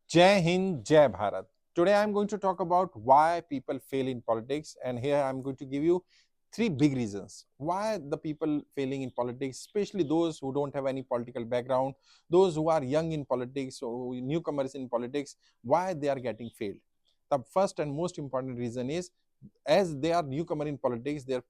Jai Hind, Jai Bharat. Today I'm going to talk about why people fail in politics, and here I'm going to give you three big reasons why the people failing in politics, especially those who don't have any political background, those who are young in politics or newcomers in politics, why they are getting failed. The first and most important reason is, as they are newcomer in politics, their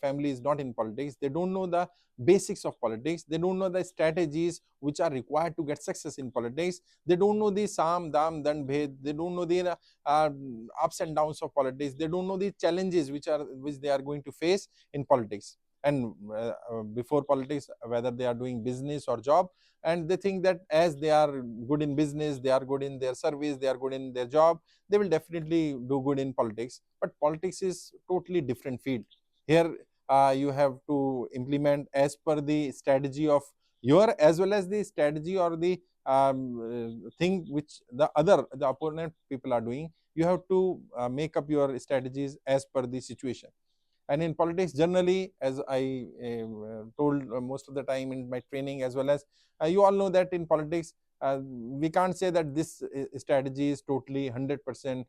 family is not in politics, they don't know the basics of politics, they don't know the strategies which are required to get success in politics, they don't know the sam dam dan bhed, they don't know the uh, ups and downs of politics, they don't know the challenges which they are going to face in politics, and before politics, whether they are doing business or job, and they think that as they are good in business, they are good in their service, they are good in their job, they will definitely do good in politics. But politics is totally different field. Here you have to implement as per the strategy of your, as well as the strategy or the thing which the opponent people are doing. You have to make up your strategies as per the situation. And in politics generally, as I told most of the time in my training, as well as you all know that in politics we can't say that this strategy is totally 100%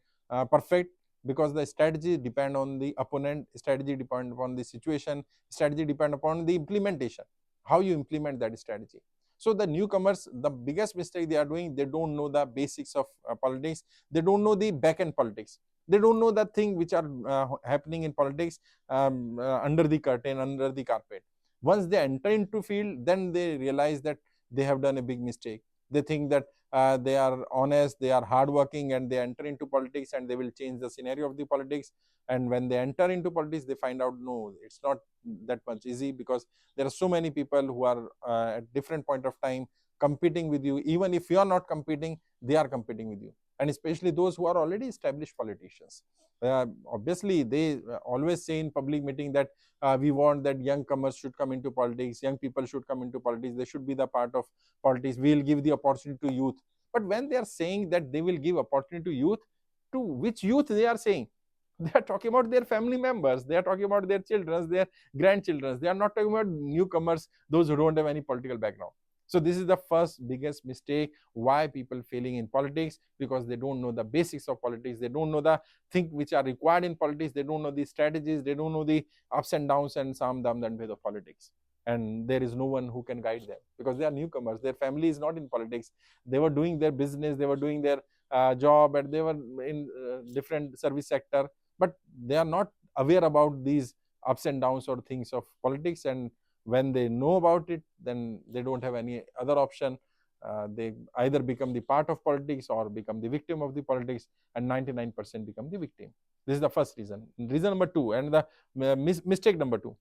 perfect, because the strategy depend on the opponent, strategy depend upon the situation, strategy depend upon the implementation, how you implement that strategy. So the newcomers, the biggest mistake they are doing, they don't know the basics of politics, they don't know the back end politics, they don't know the thing which are happening in politics under the curtain, under the carpet. Once they enter into field, then they realize that they have done a big mistake. They think that they are honest, they are hardworking, and they enter into politics and they will change the scenario of the politics. And when they enter into politics, they find out no, it's not that much easy, because there are so many people who are at different point of time competing with you. Even if you are not competing, they are competing with you, and especially those who are already established politicians. Obviously, they always say in public meeting that we want that young comers should come into politics, young people should come into politics, they should be the part of politics, we will give the opportunity to youth. But when they are saying that they will give opportunity to youth, to which youth they are saying? They are talking about their family members, they are talking about their children, their grandchildren, they are not talking about newcomers, those who don't have any political background. So this is the first biggest mistake why people failing in politics, because they don't know the basics of politics, they don't know the things which are required in politics, they don't know the strategies, they don't know the ups and downs and some dam and of politics. And there is no one who can guide them, because they are newcomers, their family is not in politics, they were doing their business, they were doing their job, and they were in different service sector, but they are not aware about these ups and downs or things of politics. And when they know about it, then they don't have any other option. They either become the part of politics or become the victim of the politics, and 99% become the victim. This is the first reason. Reason number two, and the mistake number two,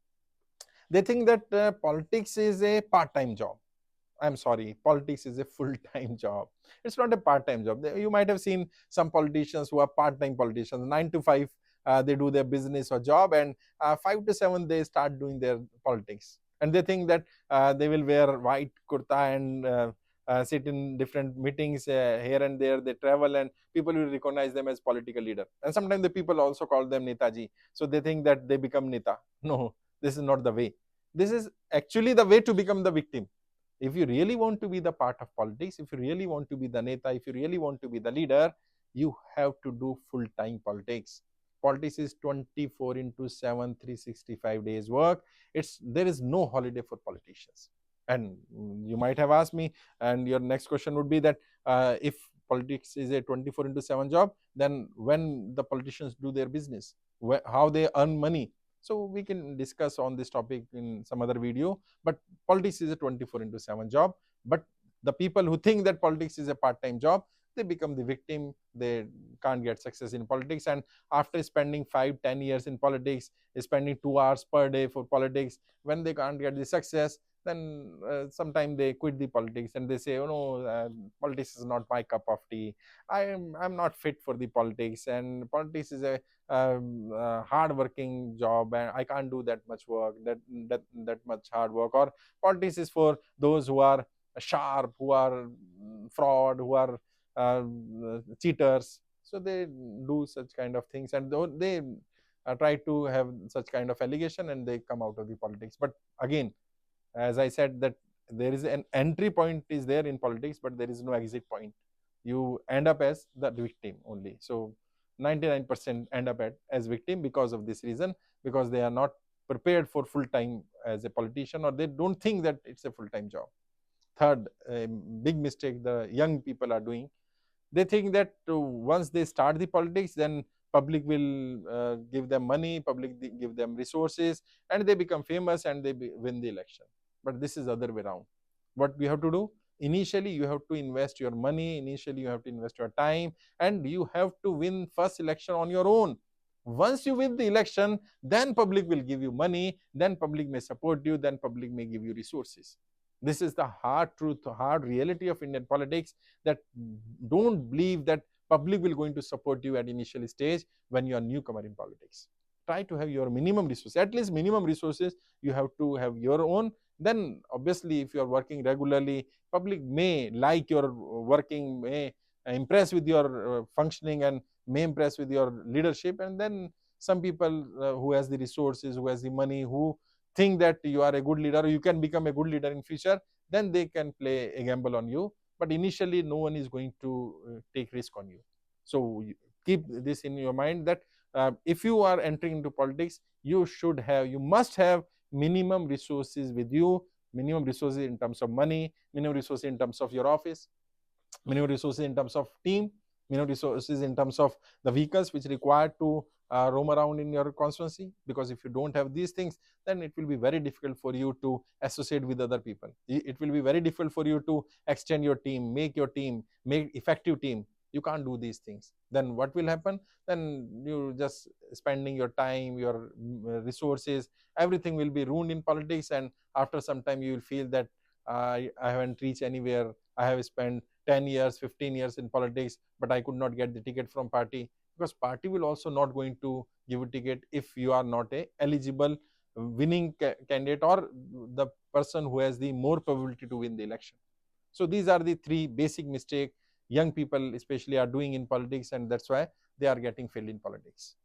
they think that politics is a part-time job. I'm sorry, politics is a full-time job. It's not a part-time job. You might have seen some politicians who are part-time politicians, 9 to 5, they do their business or job, and 5 to 7 they start doing their politics. And they think that they will wear white kurta and sit in different meetings here and there. They travel, and people will recognize them as political leader. And sometimes the people also call them Netaji. So they think that they become Neta. No, this is not the way. This is actually the way to become the victim. If you really want to be the part of politics, if you really want to be the neta, if you really want to be the leader, you have to do full-time politics. Politics is 24 into 7, 365 days work. There is no holiday for politicians. And you might have asked me, and your next question would be that if politics is a 24 into 7 job, then when the politicians do their business, how they earn money. So we can discuss on this topic in some other video. But politics is a 24 into 7 job. But the people who think that politics is a part-time job, they become the victim. They can't get success in politics, and after spending 5-10 years in politics, spending 2 hours per day for politics, when they can't get the success, then sometimes they quit the politics and they say, oh no, politics is not my cup of tea, I'm not fit for the politics, and politics is a hard working job, and I can't do that much work, that much hard work. Or politics is for those who are sharp, who are fraud, who are cheaters. So they do such kind of things, and they try to have such kind of allegation, and they come out of the politics. But again, as I said, that there is an entry point is there in politics, but there is no exit point. you end up as the victim only. So 99% end up as victim because of this reason, because they are not prepared for full time as a politician, or they don't think that it's a full time job. Third, a big mistake the young people are doing, they think that once they start the politics, then public will give them money, public give them resources, and they become famous and they win the election. But this is other way around. What we have to do, initially you have to invest your money, initially you have to invest your time, and you have to win first election on your own. Once you win the election, then public will give you money, then public may support you, then public may give you resources. This is the hard truth, hard reality of Indian politics, that don't believe that public will going to support you at initial stage when you are newcomer in politics. Try to have your minimum resources, at least minimum resources you have to have your own. Then obviously if you are working regularly, public may like your working, may impress with your functioning, and may impress with your leadership. And then some people who has the resources, who has the money, who think that you are a good leader, you can become a good leader in future, then they can play a gamble on you. But initially no one is going to take risk on you. So keep this in your mind, that if you are entering into politics, you must have minimum resources with you, minimum resources in terms of money, minimum resources in terms of your office, minimum resources in terms of team, minimum resources in terms of the vehicles which required to roam around in your constituency. Because if you don't have these things, then it will be very difficult for you to associate with other people. It will be very difficult for you to extend your team, make effective team. You can't do these things. Then what will happen? Then you just spending your time, your resources, everything will be ruined in politics. And after some time you will feel that I haven't reached anywhere. I have spent 10 years, 15 years in politics, but I could not get the ticket from party. Because party will also not going to give a ticket if you are not a eligible winning candidate, or the person who has the more probability to win the election. So these are the three basic mistakes young people especially are doing in politics, and that's why they are getting failed in politics.